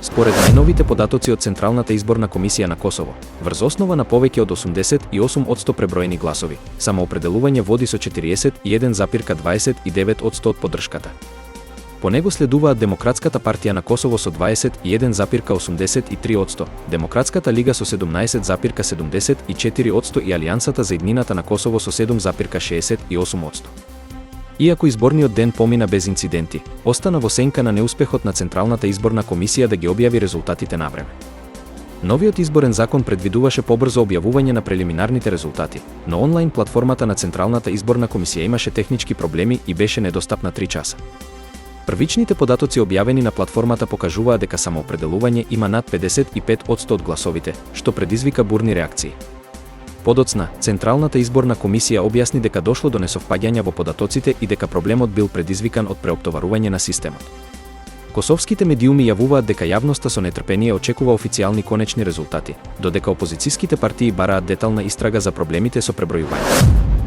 Според најновите податоци од Централната изборна комисија на Косово, врз основа на повеќе од 88% преброени гласови, самоопределување води со 41,29% од поддршката. По него следуваат Демократската партија на Косово со 21,83%, Демократската лига со 17,74% и Алијансата за иднината на Косово со 7,68%. Иако изборниот ден помина без инциденти, остана во сенка на неуспехот на Централната изборна комисија да ги објави резултатите на време. Новиот изборен закон предвидуваше побрзо објавување на прелиминарните резултати, но онлайн платформата на Централната изборна комисија имаше технички проблеми и беше недостапна 3 часа. Првичните податоци објавени на платформата покажуваа дека самоопределување има над 55% од гласовите, што предизвика бурни реакции. Подоцна, Централната изборна комисија објасни дека дошло до несовпаѓања во податоците и дека проблемот бил предизвикан од преоптоварување на системот. Косовските медиуми јавуваат дека јавноста со нетрпение очекува официјални конечни резултати, додека опозицијските партии бараат детална истрага за проблемите со пребројувањето.